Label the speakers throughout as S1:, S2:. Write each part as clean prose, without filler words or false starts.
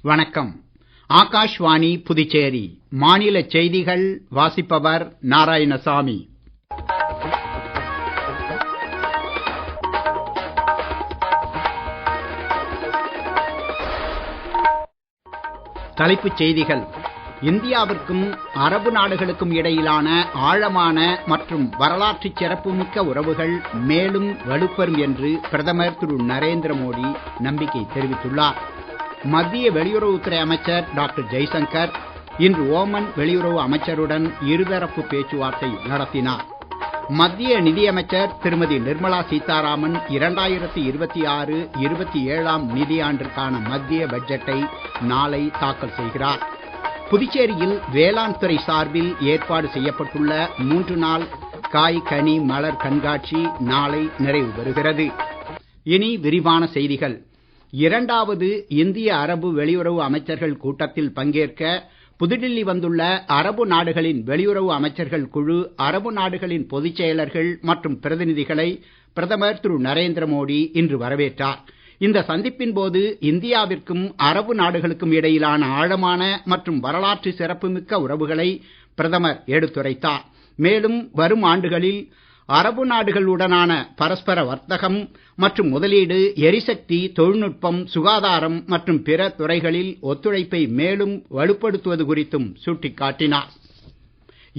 S1: வணக்கம். ஆகாஷ்வாணி புதுச்சேரி மாநில செய்திகள் வாசிப்பவர் நாராயணசாமி. தலைப்புச் செய்திகள். இந்தியாவிற்கும் அரபு நாடுகளுக்கும் இடையிலான ஆழமான மற்றும் வரலாற்று சிறப்புமிக்க உறவுகள் மேலும் வலுப்பெறும் என்று பிரதமர் திரு நரேந்திர மோடி நம்பிக்கை தெரிவித்துள்ளார். மத்திய வெளியுறவுத்துறை அமைச்சர் டாக்டர் ஜெய்சங்கர் இன்று ஓமன் வெளியுறவு அமைச்சருடன் இருதரப்பு பேச்சுவார்த்தை நடத்தினார். மத்திய நிதியமைச்சர் திருமதி நிர்மலா சீதாராமன் 2026-27 நிதியாண்டிற்கான மத்திய பட்ஜெட்டை நாளை தாக்கல் செய்கிறார். புதுச்சேரியில் வேளாண் துறை சார்பில் ஏற்பாடு செய்யப்பட்டுள்ள 3 நாள் காய் கனி மலர் கண்காட்சி நாளை நிறைவு பெறுகிறது. இனி விரிவான செய்திகள். 2வது இந்திய அரபு வெளியுறவு அமைச்சர்கள் கூட்டத்தில் பங்கேற்க புதுடில்லி வந்துள்ள அரபு நாடுகளின் வெளியுறவு அமைச்சர்கள் குழு அரபு நாடுகளின் பொதுச் செயலர்கள் மற்றும் பிரதிநிதிகளை பிரதமர் திரு நரேந்திர மோடி இன்று வரவேற்றார். இந்த சந்திப்பின் போது இந்தியாவிற்கும் அரபு நாடுகளுக்கும் இடையிலான ஆழமான மற்றும் வரலாற்று சிறப்புமிக்க உறவுகளை பிரதமர் எடுத்துரைத்தார். மேலும் வரும் ஆண்டுகளில் அரபு நாடுகளுடனான பரஸ்பர வர்த்தகம் மற்றும் முதலீடு, எரிசக்தி, தொழில்நுட்பம், சுகாதாரம் மற்றும் பிற துறைகளில் ஒத்துழைப்பை மேலும் வலுப்படுத்துவது குறித்தும் சுட்டிக்காட்டினார்.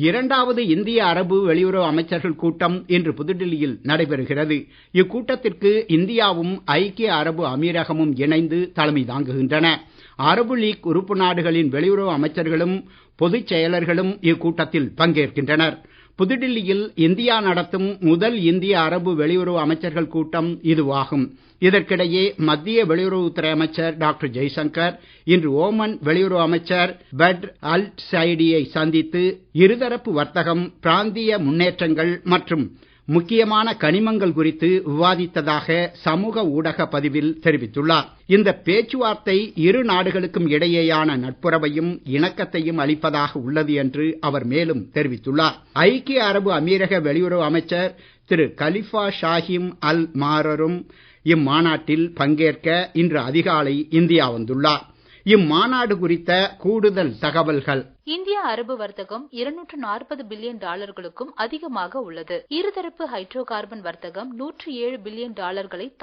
S1: 2வது இந்திய அரபு வெளியுறவு அமைச்சர்கள் கூட்டம் இன்று புதுடில்லியில் நடைபெறுகிறது. இக்கூட்டத்திற்கு இந்தியாவும் ஐக்கிய அரபு அமீரகமும் இணைந்து தலைமை தாங்குகின்றன. அரபு லீக் உறுப்பு நாடுகளின் வெளியுறவு அமைச்சர்களும் பொதுச் செயலர்களும் இக்கூட்டத்தில் பங்கேற்கின்றனர். புதுடில்லியில் இந்தியா நடத்தும் முதல் இந்திய அரபு வெளியுறவு அமைச்சர்கள் கூட்டம் இதுவாகும். இதற்கிடையே மத்திய வெளியுறவுத்துறை அமைச்சர் டாக்டர் ஜெய்சங்கர் இன்று ஓமன் வெளியுறவு அமைச்சர் பட்ர் அல் சைடியை சந்தித்து இருதரப்பு வர்த்தகம், பிராந்திய முன்னேற்றங்கள் மற்றும் முக்கியமான கனிமங்கள் குறித்து விவாதித்ததாக சமூக ஊடக பதிவில் தெரிவித்துள்ளார். இந்த பேச்சுவார்த்தை இரு நாடுகளுக்கும் இடையேயான நட்புறவையும் இணக்கத்தையும் அளிப்பதாக உள்ளது என்று அவர் மேலும் தெரிவித்துள்ளார். ஐக்கிய அரபு அமீரக வெளியுறவு அமைச்சர் திரு கலிஃபா ஷாஹிம் அல் மாரரும் இம்மாநாட்டில் பங்கேற்க இன்று அதிகாலை இந்தியா வந்துள்ளார். இம்மாநாடு குறித்த கூடுதல் தகவல்கள்.
S2: இந்திய அரபு வர்த்தகம் $240 பில்லியன் அதிகமாக உள்ளது. இருதரப்பு ஹைட்ரோ கார்பன் வர்த்தகம் $107 பில்லியன்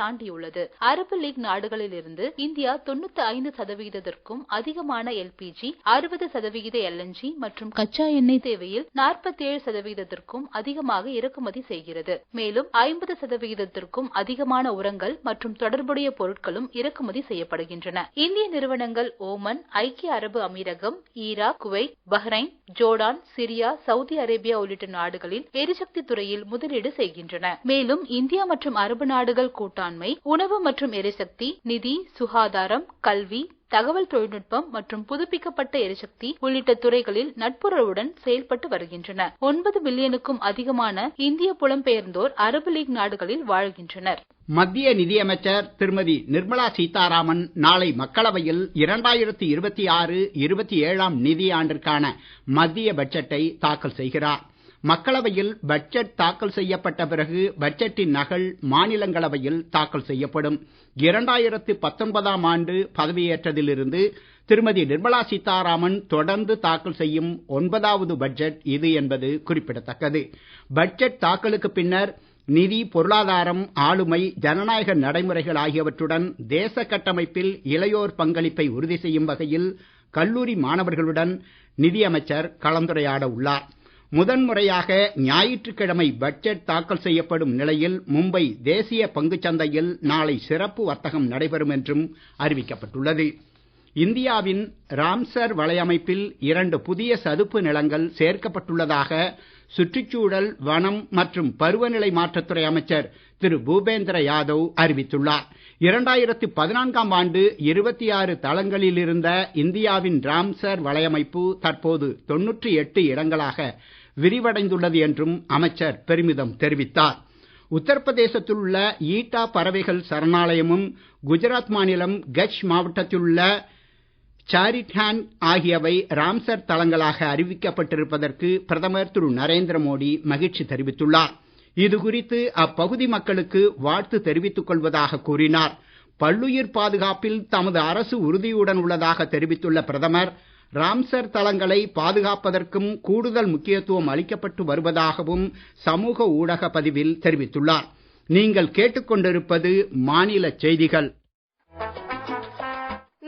S2: தாண்டியுள்ளது. அரபு லீக் நாடுகளிலிருந்து இந்தியா 95% அதிகமான எல்பிஜி, 60% எல்என்ஜி மற்றும் கச்சா எண்ணெய் தேவையில் 47% அதிகமாக இறக்குமதி செய்கிறது. மேலும் 50% அதிகமான உரங்கள் மற்றும் தொடர்புடைய பொருட்களும் இறக்குமதி செய்யப்படுகின்றன. இந்திய நிறுவனங்கள் ஓமன், ஐக்கிய அரபு அமீரகம், Iraq, Kuwait, Bahrain, Jordan, Syria, Saudi Arabia உள்ளிட்ட நாடுகளில் எரிசக்தி துறையில் முதலீடு செய்கின்றன. மேலும் இந்தியா மற்றும் அரபு நாடுகள் கூட்டாண்மை உணவு மற்றும் எரிசக்தி, நிதி, சுகாதாரம், கல்வி, தகவல் தொழில்நுட்பம் மற்றும் புதுப்பிக்கப்பட்ட எரிசக்தி உள்ளிட்ட துறைகளில் நட்புறவுடன் செயல்பட்டு வருகின்றன. 9 பில்லியனுக்கும் அதிகமான இந்திய புலம்பெயர்ந்தோர் அரபு லீக் நாடுகளில் வாழ்கின்றனர்.
S1: மத்திய நிதியமைச்சர் திருமதி நிர்மலா சீதாராமன் நாளை மக்களவையில் 2026-27 நிதியாண்டிற்கான மத்திய பட்ஜெட்டை தாக்கல் செய்கிறார். மக்களவையில் பட்ஜெட் தாக்கல் செய்யப்பட்ட பிறகு பட்ஜெட்டின் நகல் மாநிலங்களவையில் தாக்கல் செய்யப்படும். 2019 ஆண்டு பதவியேற்றதிலிருந்து திருமதி நிர்மலா சீதாராமன் தொடர்ந்து தாக்கல் செய்யும் 9வது பட்ஜெட் இது என்பது குறிப்பிடத்தக்கது. பட்ஜெட் தாக்கலுக்கு பின்னர் நிதி, பொருளாதாரம், ஆளுமை, ஜனநாயக நடைமுறைகள் ஆகியவற்றுடன் தேச கட்டமைப்பில் இளையோர் பங்களிப்பை உறுதி செய்யும் வகையில் கல்லூரி மாணவர்களுடன் நிதியமைச்சர் கலந்துரையாட உள்ளார். முதன்முறையாக ஞாயிற்றுக்கிழமை பட்ஜெட் தாக்கல் செய்யப்படும் நிலையில் மும்பை தேசிய பங்குச் சந்தையில் நாளை சிறப்பு வர்த்தகம் நடைபெறும் என்றும் அறிவிக்கப்பட்டுள்ளது. இந்தியாவின் ராம்சர் வலையமைப்பில் 2 புதிய சதுப்பு நிலங்கள் சேர்க்கப்பட்டுள்ளதாக சுற்றுச்சூழல், வனம் மற்றும் பருவநிலை மாற்றத்துறை அமைச்சர் திரு பூபேந்திர யாதவ் அறிவித்துள்ளார். 2014 ஆண்டு 26 தளங்களில் இருந்த இந்தியாவின் ராம்சர் வலையமைப்பு தற்போது 98 இடங்களாக விரிவடைந்துள்ளது என்றும் அமைச்சர் பெருமிதம் தெரிவித்தார். உத்தரப்பிரதேசத்தில் உள்ள ஈட்டா பறவைகள் சரணாலயமும் குஜராத் மாநிலம் கட்ச் மாவட்டத்தில் உள்ள சாரிடான் ஆகியவை ராம்சர் தலங்களாக அறிவிக்கப்பட்டிருப்பதற்கு பிரதமர் திரு நரேந்திர மோடி மகிழ்ச்சி தெரிவித்துள்ளார். இது குறித்து அப்பகுதி மக்களுக்கு வாழ்த்து தெரிவித்துக் கொள்வதாக கூறினார். பல்லுயிர் பாதுகாப்பில் தமது அரசு உறுதியுடன் உள்ளதாக தெரிவித்துள்ள பிரதமர், ராம்சர் தலங்களை பாதுகாப்பதற்கும் கூடுதல் முக்கியத்துவம் அளிக்கப்பட்டு வருவதாகவும் சமூக ஊடக பதிவில் தெரிவித்துள்ளார். நீங்கள் கேட்டுக்கொண்டிருப்பது மாநில செய்திகள்.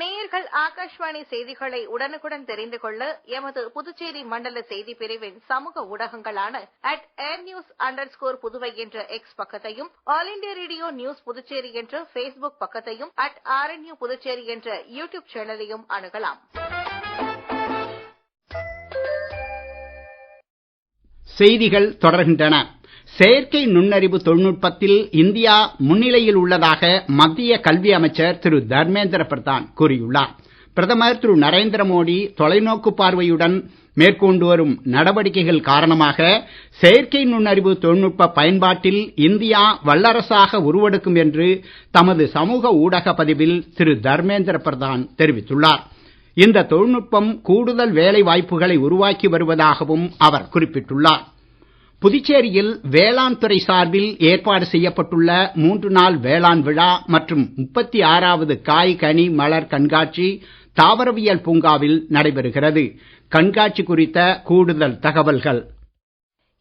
S3: நேயர்கள் ஆகாஷ்வாணி செய்திகளை உடனுக்குடன் தெரிந்து கொள்ள எமது புதுச்சேரி மண்டல செய்தி பிரிவின் சமூக ஊடகங்களான @airnews_புதுவை என்ற எக்ஸ் பக்கத்தையும், all India radio news Puducherry என்ற பேஸ்புக் பக்கத்தையும், @RNU புதுச்சேரி என்ற யூடியூப் சேனலையும் அணுகலாம்.
S1: செய்திகள் தொடர்கின்றன. செயற்கை நுண்ணறிவு தொழில்நுட்பத்தில் இந்தியா முன்னிலையில் உள்ளதாக மத்திய கல்வி அமைச்சர் திரு தர்மேந்திர பிரதான் கூறியுள்ளார். பிரதமர் திரு நரேந்திர மோடி தொலைநோக்கு பார்வையுடன் மேற்கொண்டு வரும் நடவடிக்கைகள் காரணமாக செயற்கை நுண்ணறிவு தொழில்நுட்ப பயன்பாட்டில் இந்தியா வல்லரசாக உருவெடுக்கும் என்று தமது சமூக ஊடக பதிவில் திரு தர்மேந்திர பிரதான் தெரிவித்துள்ளார். இந்த தொழில்நுட்பம் கூடுதல் வேலை வாய்ப்புகளை உருவாக்கி வருவதாகவும் அவர் குறிப்பிட்டுள்ளார். புதுச்சேரியில் வேளாண் துறை சார்பில் ஏற்பாடு செய்யப்பட்டுள்ள 3 நாள் வேளாண் விழா மற்றும் 36வது காய் கனி மலர் கண்காட்சி தாவரவியல் பூங்காவில் நடைபெறுகிறது. கண்காட்சி குறித்த கூடுதல் தகவல்கள்.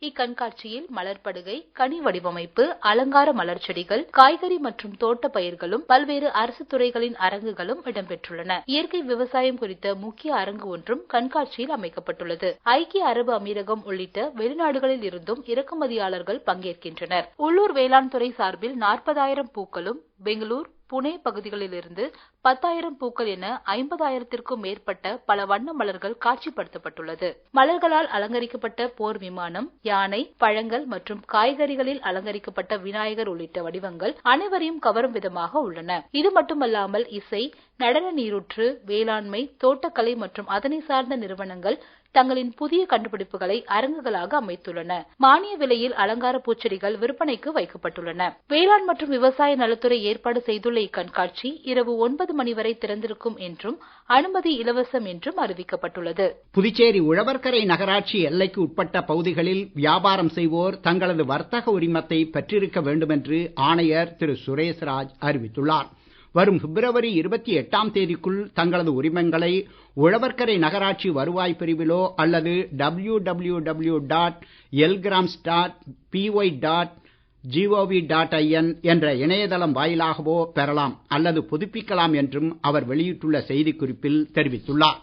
S2: இக்கண்காட்சியில் மலர்படுகை, கனி வடிவமைப்பு, அலங்கார மலர் செடிகள், காய்கறி மற்றும் தோட்ட பயிர்களும் பல்வேறு அரசு துறைகளின் அரங்குகளும் இடம்பெற்றுள்ளன. இயற்கை விவசாயம் குறித்த முக்கிய அரங்கு ஒன்றும் கண்காட்சியில் அமைக்கப்பட்டுள்ளது. ஐக்கிய அரபு அமீரகம் உள்ளிட்ட வெளிநாடுகளில் இருந்தும் இறக்குமதியாளர்கள் பங்கேற்கின்றனர். உள்ளூர் வேளாண் துறை சார்பில் 40,000 பூக்களும், பெங்களூர், புனே பகுதிகளிலிருந்து 10,000 பூக்கள் என 50,000த்திற்கும் மேற்பட்ட பல வண்ண மலர்கள் காட்சிப்படுத்தப்பட்டுள்ளது. மலர்களால் அலங்கரிக்கப்பட்ட போர் விமானம், யானை, பழங்கள் மற்றும் காய்கறிகளில் அலங்கரிக்கப்பட்ட விநாயகர் உள்ளிட்ட வடிவங்கள் அனைவரையும் கவரும் விதமாக உள்ளன. இது மட்டுமல்லாமல் இசை, நடன நீரூற்று, வேளாண்மை, தோட்டக்கலை மற்றும் அதனை சார்ந்த நிறுவனங்கள் தங்களின் புதிய கண்டுபிடிப்புகளை அரங்குகளாக அமைத்துள்ளன. மானிய விலையில் அலங்கார பூச்செடிகள் விற்பனைக்கு வைக்கப்பட்டுள்ளன. வேளாண் மற்றும் விவசாய நலத்துறை ஏற்பாடு செய்துள்ள இக்கண்காட்சி இரவு 9 மணி வரை திறந்திருக்கும் என்றும் அனுமதி இலவசம் என்றும் அறிவிக்கப்பட்டுள்ளது.
S1: புதுச்சேரி உழவர்கரை நகராட்சி எல்லைக்கு உட்பட்ட பகுதிகளில் வியாபாரம் செய்வோர் தங்களது வர்த்தக உரிமத்தை பெற்றிருக்க வேண்டும் என்று ஆணையர் திரு சுரேஷ்ராஜ் அறிவித்துள்ளார். வரும் பிப்ரவரி 28ஆம் தேதிக்குள் தங்களது உரிமங்களை உழவர்கரை நகராட்சி வருவாய் பிரிவிலோ அல்லது www.elgrams.py.gov.in என்ற இணையதளம் வாயிலாகவோ பெறலாம் அல்லது புதுப்பிக்கலாம் என்றும் அவர் வெளியிட்டுள்ள செய்திக்குறிப்பில் தெரிவித்துள்ளார்.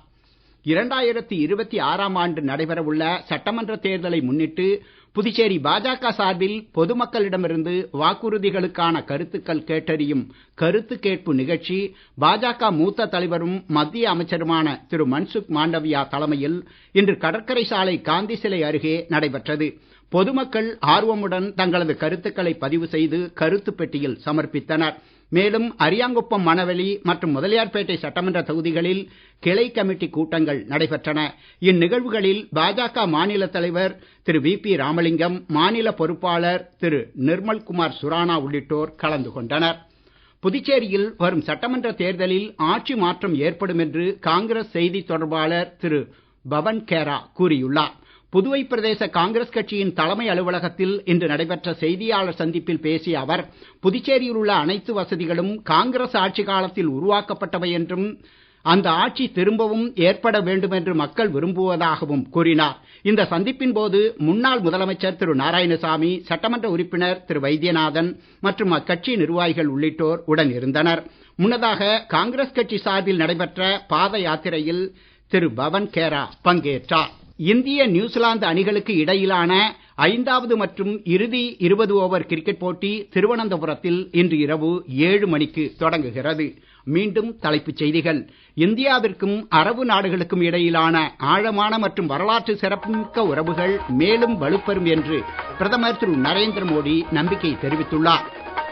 S1: 2026ஆம் ஆண்டு நடைபெறவுள்ள சட்டமன்ற தேர்தலை முன்னிட்டு புதுச்சேரி பாஜக சார்பில் பொதுமக்களிடமிருந்து வாக்குறுதிகளுக்கான கருத்துக்கள் கேட்டறியும் கருத்து கேட்பு நிகழ்ச்சி பாஜக மூத்த தலைவரும் மத்திய அமைச்சருமான திரு மன்சுக் மாண்டவியா தலைமையில் இன்று கடற்கரை சாலை காந்தி சிலை அருகே நடைபெற்றது. பொதுமக்கள் ஆர்வமுடன் தங்களது கருத்துக்களை பதிவு செய்து கருத்து பெட்டியில் சமர்ப்பித்தனர். மேலும் அரியாங்குப்பம், மணவெளி மற்றும் முதலியார்பேட்டை சட்டமன்ற தொகுதிகளில் கிளை கமிட்டி கூட்டங்கள் நடைபெற்றன. இந்நிகழ்வுகளில் பாஜக மாநில தலைவர் திரு வி.பி. ராமலிங்கம், மாநில பொறுப்பாளர் திரு நிர்மல்குமார் சுரானா உள்ளிட்டோர் கலந்து கொண்டனர். புதுச்சேரியில் வரும் சட்டமன்ற தேர்தலில் ஆட்சி மாற்றம் ஏற்படும் என்று காங்கிரஸ் செய்தி தொடர்பாளர் திரு பவன் கேரா கூறியுள்ளார். புதுவை பிரதேச காங்கிரஸ் கட்சியின் தலைமை அலுவலகத்தில் இன்று நடைபெற்ற செய்தியாளர் சந்திப்பில் பேசிய அவர், புதுச்சேரியில் உள்ள அனைத்து வசதிகளும் காங்கிரஸ் ஆட்சி காலத்தில் உருவாக்கப்பட்டவை என்றும் அந்த ஆட்சி திரும்பவும் ஏற்பட வேண்டும் என்று மக்கள் விரும்புவதாகவும் கூறினார். இந்த சந்திப்பின் போது முன்னாள் முதலமைச்சர் திரு நாராயணசாமி, சட்டமன்ற உறுப்பினர் திரு வைத்தியநாதன் மற்றும் அக்கட்சி நிர்வாகிகள் உள்ளிட்டோர் உடன் இருந்தனர். முன்னதாக காங்கிரஸ் கட்சி சார்பில் நடைபெற்ற பாத யாத்திரையில் திரு பவன் கேரா பங்கேற்றார். இந்திய நியூசிலாந்து அணிகளுக்கு இடையிலான 5வது மற்றும் இறுதி 20 ஓவர் கிரிக்கெட் போட்டி திருவனந்தபுரத்தில் இன்று இரவு 7 மணிக்கு தொடங்குகிறது. மீண்டும் தலைப்புச் செய்திகள். இந்தியாவிற்கும் அரபு நாடுகளுக்கும் இடையிலான ஆழமான மற்றும் வரலாற்று சிறப்புமிக்க உறவுகள் மேலும் வலுப்பெறும் என்று பிரதமர் திரு நரேந்திர மோடி நம்பிக்கை தெரிவித்துள்ளார்.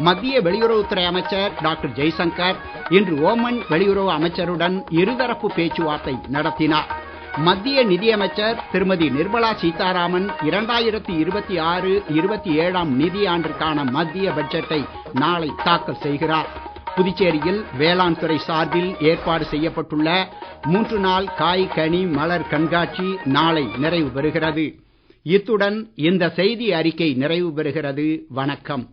S1: மத்திய வெளியுறவுத்துறை அமைச்சர் டாக்டர் ஜெய்சங்கர் இன்று ஓமன் வெளியுறவு அமைச்சருடன் இருதரப்பு பேச்சுவார்த்தை நடத்தினார். மத்திய நிதியமைச்சர் திருமதி நிர்மலா சீதாராமன் 2026-27ஆம் நிதியாண்டிற்கான மத்திய பட்ஜெட்டை நாளை தாக்கல் செய்கிறார். புதுச்சேரியில் வேளாண் துறை சார்பில் ஏற்பாடு செய்யப்பட்டுள்ள 3 நாள் காய் கனி மலர் கண்காட்சி நாளை நிறைவு பெறுகிறது. இத்துடன் இந்த செய்தி அறிக்கை நிறைவு பெறுகிறது. வணக்கம்.